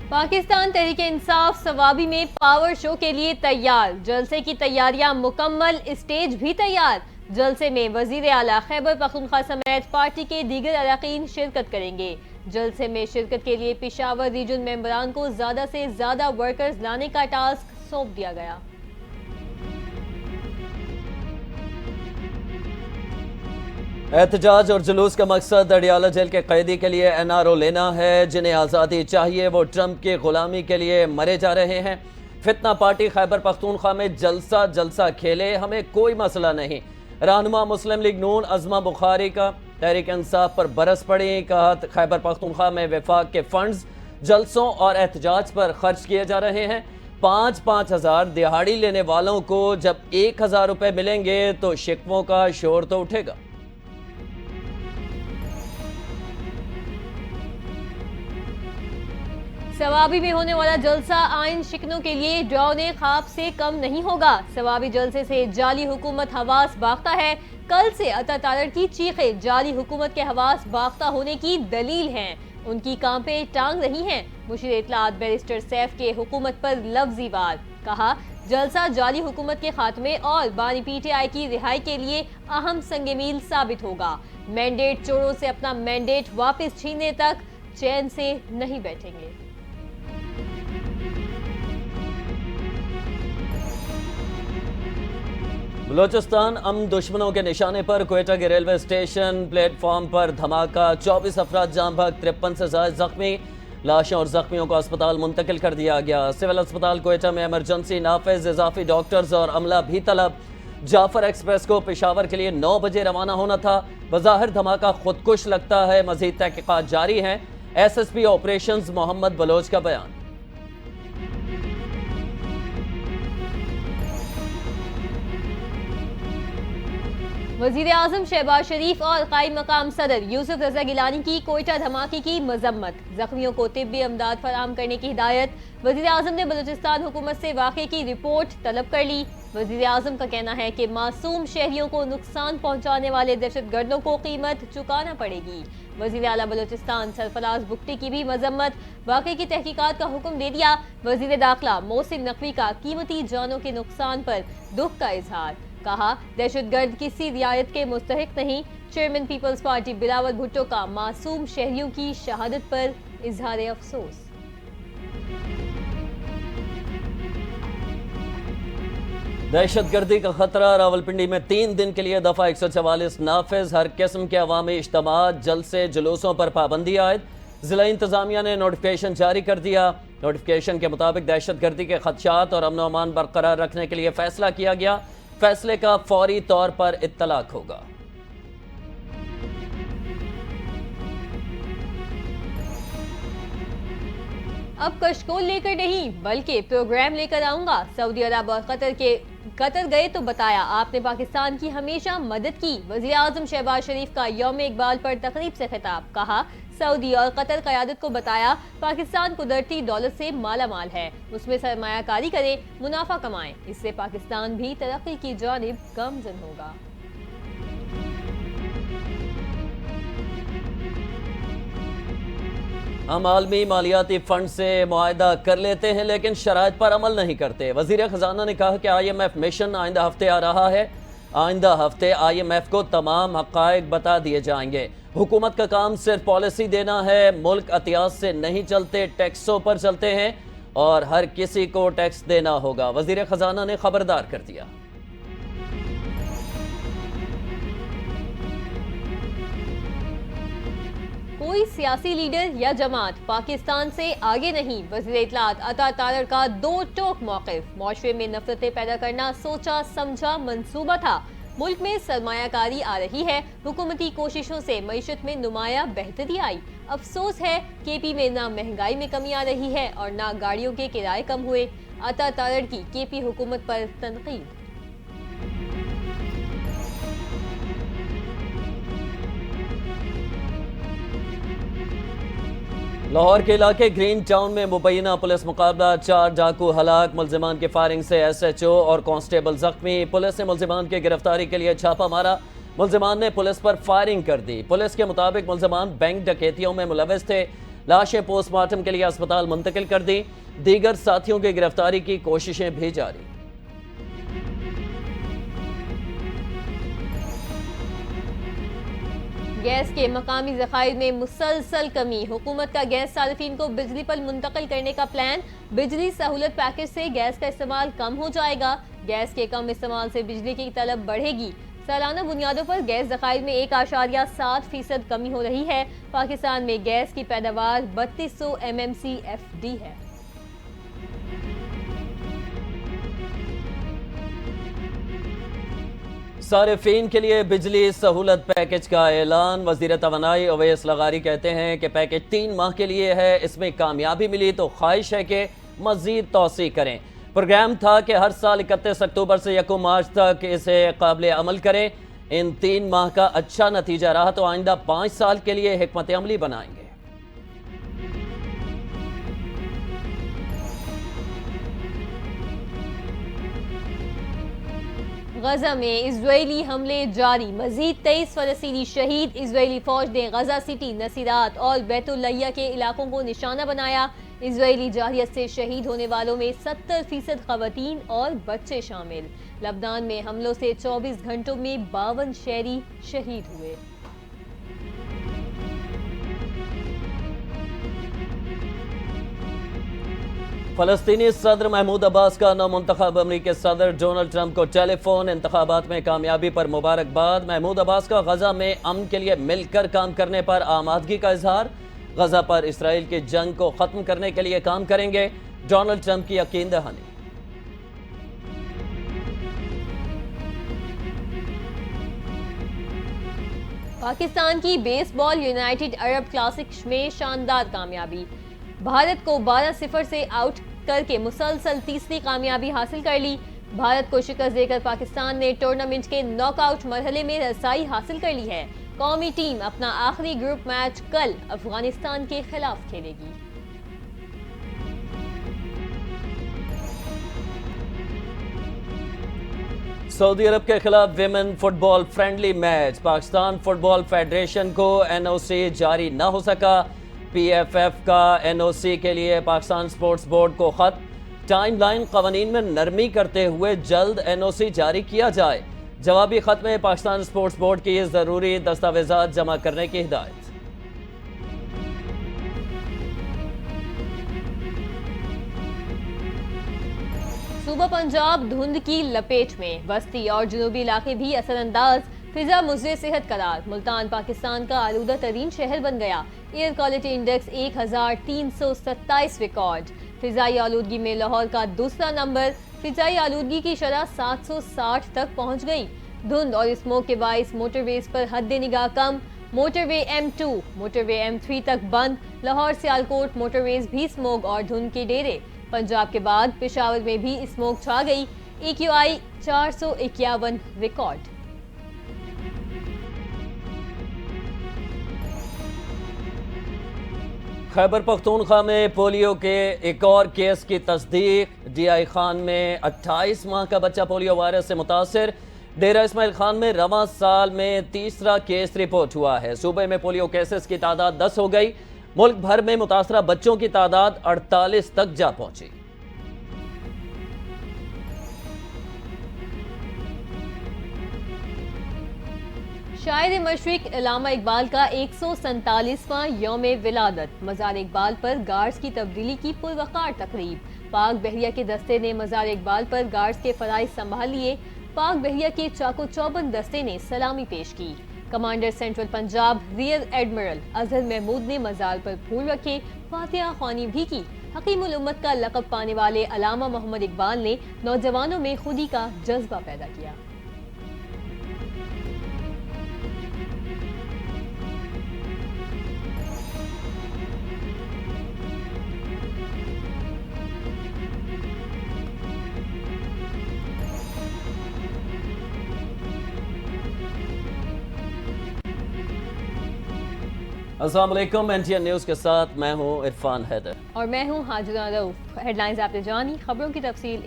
پاکستان تحریک انصاف ثوابی میں power show کے لیے تیار، جلسے کی تیاریاں مکمل، اسٹیج بھی تیار۔ جلسے میں وزیر اعلیٰ خیبر پختونخوا سمیت پارٹی کے دیگر اراکین شرکت کریں گے۔ جلسے میں شرکت کے لیے پشاور ریجن ممبران کو زیادہ سے زیادہ ورکرز لانے کا ٹاسک سونپ دیا گیا۔ احتجاج اور جلوس کا مقصد اڈیالہ جیل کے قیدی کے لیے NRO لینا ہے، جنہیں آزادی چاہیے وہ ٹرمپ کی غلامی کے لیے مرے جا رہے ہیں۔ فتنہ پارٹی خیبر پختونخوا میں جلسہ کھیلے، ہمیں کوئی مسئلہ نہیں۔ رہنما مسلم لیگ نون عظمہ بخاری کا تحریک انصاف پر برس پڑی، کہا خیبر پختونخوا میں وفاق کے فنڈز جلسوں اور احتجاج پر خرچ کیے جا رہے ہیں۔ 5,000 دہاڑی لینے والوں کو جب 1,000 روپے ملیں گے تو شکووں کا شور تو اٹھے گا۔ ثوابی میں ہونے والا جلسہ آئین شکنوں کے لیے ڈراؤنے خواب سے کم نہیں ہوگا۔ ثوابی جلسے سے جعلی حکومت حواس باختہ ہے۔ کل سے عطا تارڑ کی چیخیں جعلی حکومت کے حواس باختہ ہونے کی دلیل ہیں، ان کی کانپیں ٹانگ رہی ہیں۔ مشیر اطلاعات بیرسٹر سیف کے حکومت پر لفظی وار، کہا جلسہ جعلی حکومت کے خاتمے اور بانی PTI کی رہائی کے لیے اہم سنگ میل ثابت ہوگا۔ مینڈیٹ چوروں سے اپنا مینڈیٹ واپس چھیننے تک چین سے نہیں بیٹھیں گے۔ بلوچستان دشمنوں کے نشانے پر کوئٹہ کے ریلوے اسٹیشن پلیٹ فارم پر دھماکہ، 24 افراد جاں بحق، 53 سے زائد زخمی۔ لاشوں اور زخمیوں کو اسپتال منتقل کر دیا گیا۔ سول اسپتال کوئٹہ میں ایمرجنسی نافذ، اضافی ڈاکٹرز اور عملہ بھی طلب۔ جعفر ایکسپریس کو پشاور کے لیے 9 بجے روانہ ہونا تھا۔ بظاہر دھماکہ خودکش لگتا ہے، مزید تحقیقات جاری ہیں۔ SSP آپریشنز محمد بلوچ کا بیان۔ وزیر اعظم شہباز شریف اور قائم مقام صدر یوسف رضا گیلانی کی کوئٹہ دھماکے کی مذمت، زخمیوں کو طبی امداد فراہم کرنے کی ہدایت۔ وزیر اعظم نے بلوچستان حکومت سے واقعے کی رپورٹ طلب کر لی۔ وزیر اعظم کا کہنا ہے کہ معصوم شہریوں کو نقصان پہنچانے والے دہشت گردوں کو قیمت چکانا پڑے گی۔ وزیر اعلیٰ بلوچستان سرفراز بگٹی کی بھی مذمت، واقعے کی تحقیقات کا حکم دے دیا۔ وزیر داخلہ محسن نقوی کا قیمتی جانوں کے نقصان پر دکھ کا اظہار، کہا دہشت گرد کسی رعایت کے مستحق نہیں۔ چیئرمین پیپلز پارٹی بلاول بھٹو کا معصوم شہریوں کی شہادت پر اظہار افسوس۔ دہشت گردی کا خطرہ، راولپنڈی میں 3 دن کے لیے دفعہ 144 نافذ، ہر قسم کے عوامی اجتماعات، جلسے، جلوسوں پر پابندی عائد۔ ضلع انتظامیہ نے نوٹیفیکیشن جاری کر دیا۔ نوٹیفیکیشن کے مطابق دہشت گردی کے خدشات اور امن و امان برقرار رکھنے کے لیے فیصلہ کیا گیا۔ فیصلے کا فوری طور پر اطلاق ہوگا۔ اب کشکول لے کر نہیں بلکہ پروگرام لے کر آؤں گا، سعودی عرب اور قطر گئے تو بتایا آپ نے پاکستان کی ہمیشہ مدد کی۔ وزیر اعظم شہباز شریف کا یوم اقبال پر تقریب سے خطاب، کہا سعودی اور قطر قیادت کو بتایا پاکستان قدرتی دولت سے مالا مال ہے، اس میں سرمایہ کاری کریں، منافع کمائیں، اس سے پاکستان بھی ترقی کی جانب گامزن ہوگا۔ ہم عالمی مالیاتی فنڈ سے معاہدہ کر لیتے ہیں لیکن شرائط پر عمل نہیں کرتے۔ وزیر خزانہ نے کہا کہ IMF مشن آئندہ ہفتے آ رہا ہے۔ آئندہ ہفتے IMF کو تمام حقائق بتا دیے جائیں گے۔ حکومت کا کام صرف پالیسی دینا ہے، ملک عطیات سے نہیں چلتے، ٹیکسوں پر چلتے ہیں اور ہر کسی کو ٹیکس دینا ہوگا، وزیر خزانہ نے خبردار کر دیا۔ کوئی سیاسی لیڈر یا جماعت پاکستان سے آگے نہیں، وزیر اطلاعات عطا تارڑ کا 2 ٹوک موقف، معاشرے میں نفرتیں پیدا کرنا سوچا سمجھا منصوبہ تھا۔ ملک میں سرمایہ کاری آ رہی ہے، حکومتی کوششوں سے معیشت میں نمایاں بہتری آئی۔ افسوس ہے KP میں نہ مہنگائی میں کمی آ رہی ہے اور نہ گاڑیوں کے کرائے کم ہوئے۔ عطا تارڑ کی KP حکومت پر تنقید۔ لاہور کے علاقے گرین ٹاؤن میں مبینہ پولیس مقابلہ، 4 ڈاکو ہلاک، ملزمان کی فائرنگ سے SHO اور کانسٹیبل زخمی۔ پولیس نے ملزمان کی گرفتاری کے لیے چھاپہ مارا، ملزمان نے پولیس پر فائرنگ کر دی۔ پولیس کے مطابق ملزمان بینک ڈکیتیوں میں ملوث تھے۔ لاشیں پوسٹ مارٹم کے لیے اسپتال منتقل کر دیں، دیگر ساتھیوں کی گرفتاری کی کوششیں بھی جاری۔ گیس کے مقامی ذخائر میں مسلسل کمی، حکومت کا گیس صارفین کو بجلی پر منتقل کرنے کا پلان، بجلی سہولت پیکج سے گیس کا استعمال کم ہو جائے گا، گیس کے کم استعمال سے بجلی کی طلب بڑھے گی، سالانہ بنیادوں پر گیس ذخائر میں 1.7% کمی ہو رہی ہے، پاکستان میں گیس کی پیداوار 3200 MMCFD ہے۔ صارفین کے لیے بجلی سہولت پیکج کا اعلان، وزیر توانائی اویس لغاری کہتے ہیں کہ پیکج 3 ماہ کے لیے ہے، اس میں کامیابی ملی تو خواہش ہے کہ مزید توسیع کریں۔ پروگرام تھا کہ ہر سال 31 اکتوبر سے 1 مارچ تک اسے قابل عمل کریں، ان 3 ماہ کا اچھا نتیجہ رہا تو آئندہ 5 سال کے لیے حکمت عملی بنائیں گے۔ غزہ میں اسرائیلی حملے جاری، مزید 23 فلسطینی شہید، اسرائیلی فوج نے غزہ سٹی، نصیرات اور بیت اللحیہ کے علاقوں کو نشانہ بنایا، اسرائیلی جارحیت سے شہید ہونے والوں میں 70% خواتین اور بچے شامل۔ لبنان میں حملوں سے 24 گھنٹوں میں 52 شہری شہید ہوئے۔ فلسطینی صدر محمود عباس کا نومنتخب امریکی صدر ڈونلڈ ٹرمپ کو ٹیلی فون، انتخابات میں کامیابی پر مبارکباد۔ محمود عباس کا غزہ میں امن کے لیے مل کر کام کرنے پر آمادگی کا اظہار، غزہ پر اسرائیل کی جنگ کو ختم کرنے کے لیے کام کریں گے، ڈونلڈ ٹرمپ کی یقین دہانی۔ پاکستان کی بیس بال یونائیٹڈ عرب کلاسک میں شاندار کامیابی، بھارت کو 12-0 سے آؤٹ کر کے مسلسل تیسری کامیابی حاصل کر لی، بھارت کو شکست دے کر پاکستان نے ٹورنامنٹ کے ناک آؤٹ مرحلے میں رسائی حاصل کر لی ہے، قومی ٹیم اپنا آخری گروپ میچ کل افغانستان کے خلاف کھیلے گی۔ سعودی عرب کے خلاف ویمن فٹ بال فرینڈلی میچ، پاکستان فٹ بال فیڈریشن کو NOC جاری نہ ہو سکا، PFF کا NOC کے لیے پاکستان سپورٹس بورڈ کو خط، ٹائم لائن قوانین میں نرمی کرتے ہوئے جلد NOC جاری کیا جائے، جوابی خط میں پاکستان سپورٹس بورڈ کی ضروری دستاویزات جمع کرنے کی ہدایت۔ صوبہ پنجاب دھند کی لپیٹ میں، وسطی اور جنوبی علاقے بھی اثر انداز، فضا مضر صحت قرار، ملتان پاکستان کا آلودہ ترین شہر بن گیا، ایئر کوالٹی انڈیکس 1327 ریکارڈ، فضائی آلودگی میں لاہور کا دوسرا نمبر، فضائی آلودگی کی شرح 760 تک پہنچ گئی، دھند اور اسموک کے باعث موٹر ویز پر حد نگاہ کم، موٹر وے M2 موٹر وے M3 تک بند، لاہور سیالکوٹ موٹر ویز بھی اسموک اور دھند کے ڈیرے، پنجاب کے بعد پشاور میں بھی اسموک چھا گئی، EQI 451 ریکارڈ۔ خیبر پختونخوا میں پولیو کے ایک اور کیس کی تصدیق، DI خان میں 28 ماہ کا بچہ پولیو وائرس سے متاثر، ڈیرہ اسماعیل خان میں رواں سال میں تیسرا کیس رپورٹ ہوا ہے، صوبے میں پولیو کیسز کی تعداد 10 ہو گئی، ملک بھر میں متاثرہ بچوں کی تعداد 48 تک جا پہنچی۔ شاعر مشرق علامہ اقبال کا 147واں یوم ولادت، مزار اقبال پر گارڈز کی تبدیلی کی پروقار تقریب، پاک بحریہ کے دستے نے مزار اقبال پر گارڈز کے فرائض سنبھال لیے، پاک بحریہ کے چاق و چوبند دستے نے سلامی پیش کی، commander central Punjab rear admiral Azhar Mahmood نے مزار پر پھول رکھے، فاتحہ خوانی بھی کی، حکیم الامت کا لقب پانے والے علامہ محمد اقبال نے نوجوانوں میں خودی کا جذبہ پیدا کیا۔ السلام علیکم، NTN نیوز کے ساتھ میں ہوں عرفان حیدر اور میں ہوں حاجرہ رؤف۔ ہیڈ لائنز آپ نے جانی، خبروں کی تفصیل